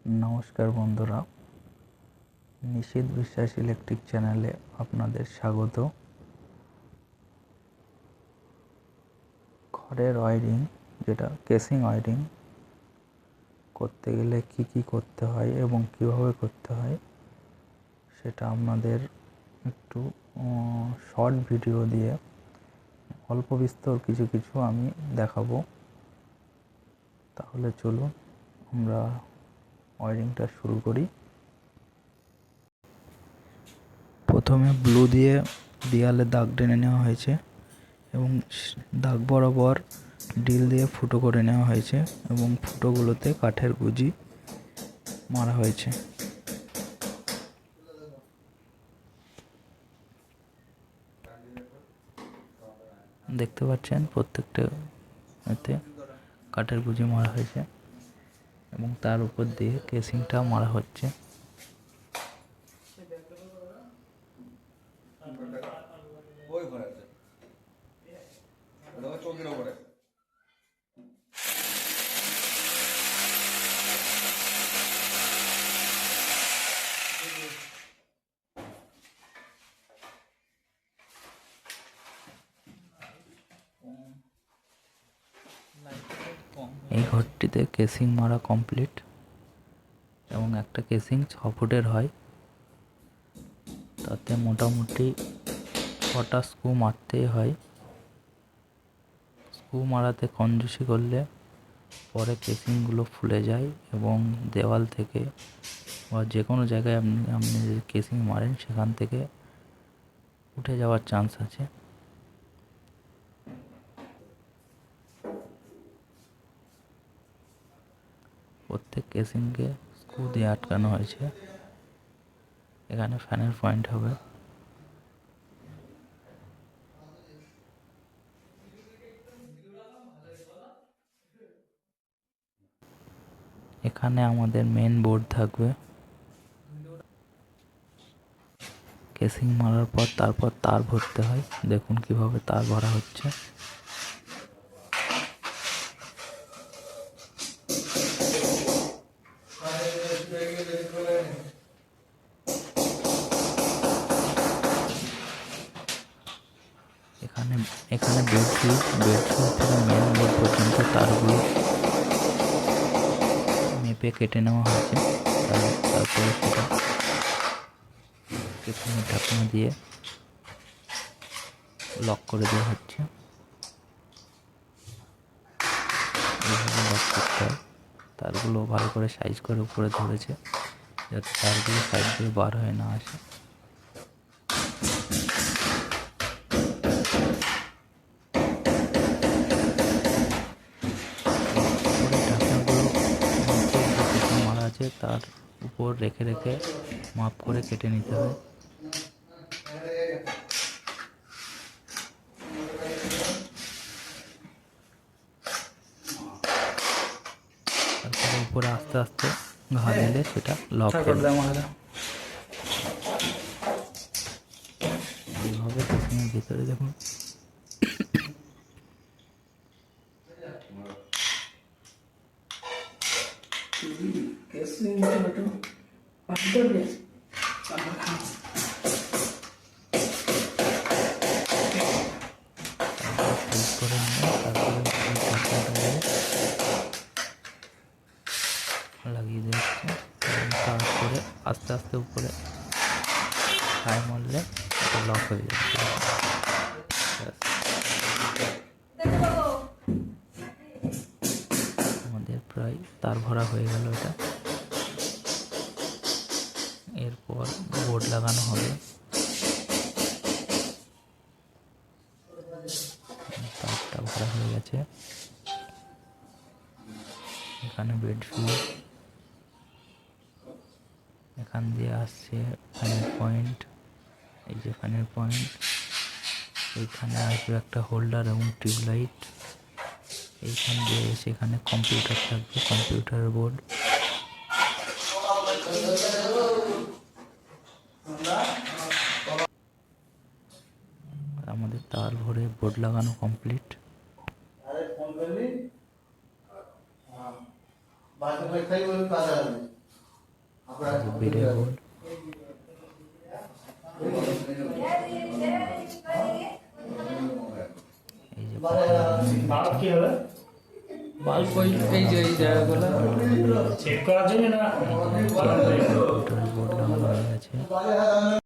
নমস্কার বন্ধুরা, নিশীথ বিশ্বাস ইলেকট্রিক চ্যানেলে আপনাদের স্বাগত। ঘরের ওয়্যারিং, যেটা কেসিং ওয়্যারিং করতে গেলে কি কি করতে হয় এবং কিভাবে করতে হয় সেটা আপনাদের একটু শর্ট ভিডিও দিয়ে অল্প বিস্তর কিছু কিছু আমি দেখাবো। তাহলে চলুন আমরা ওয়্যারিংটা শুরু করি। প্রথমে ব্লু দিয়ে দেয়ালে দাগ টেনে নেওয়া হয়েছে এবং দাগ বরাবর ড্রিল দিয়ে ফুটো করে নেওয়া হয়েছে এবং ফুটোগুলোতে কাঠের গুজি মারা হয়েছে। দেখতে পাচ্ছেন প্রত্যেকটা এতে কাঠের গুজি মারা হয়েছে এবং তার উপর দিয়ে কেসিংটা মারা হচ্ছে। এই ঘরটিতে কেসিং মারা কমপ্লিট এবং একটা কেসিং 6 ফুটের হয়। তাতে মোটামুটি 6টা স্ক্রু মারতেই হয়। স্ক্রু মারাতে কঞ্জুসি করলে পরে কেসিংগুলো ফুলে যায় এবং দেওয়াল থেকে বা যে কোনো জায়গায় আপনি যদি কেসিং মারেন সেখান থেকে উঠে যাওয়ার চান্স আছে। প্রত্যেক কেসিংকে স্ক্রু দিয়ে আটকানো হয়েছে। এখানে ফ্যানের পয়েন্ট হবে। এখানে আমাদের মেন বোর্ড থাকবে। কেসিং মারার পর তারপর তার ভরতে হয়। দেখুন কিভাবে তার ভরা হচ্ছে। এখানে বেডশিট থেকে মেন বোর্ড পর্যন্ত তারগুলো মেপে কেটে নেওয়া হয়েছে। তারপরে সেটা কেসিংয়ের ঢাকনা দিয়ে লক করে দেওয়া হচ্ছে। এইভাবে লক করতে হয়। তারগুলো ভালো করে সাইজ করে উপরে ধরেছে যাতে তারগুলো সাইড দিয়ে বার হয়ে না আসে। মারা আছে তার উপর রেখে রেখে মাপ করে কেটে নিতে হয়। তারপরে উপরে আস্তে আস্তে ঘা দিলে সেটা লক হয়ে যায়। এইভাবে কেসিংয়ের ভিতরে দেখুন লাগিয়ে দিচ্ছে এবং তারপরে আস্তে আস্তে উপরে ছাই মারলে এটা লক হয়ে যাচ্ছে। আমাদের প্রায় তার ভরা হয়ে গেল। এটা এরপর বোর্ড লাগানো হবে। তারটা ভরা হয়ে গেছে। এখানে বেড ফিউজ, এখান দিয়ে আসছে ফ্যানের পয়েন্ট। এই যে ফ্যানের পয়েন্ট, এইখানে আসবে একটা হোল্ডার এবং টিউবলাইট। এইখান দিয়ে সেখানে কম্পিউটার থাকবে, কম্পিউটারের বোর্ড। আমাদের তার ভরে বোর্ড লাগানো কমপ্লিট। ভিডিও বোর্ড, এই যে বাল্ব এই যে এই জায়গাগুলো চেক করার জন্য না বোর্ড নাম্বার আছে।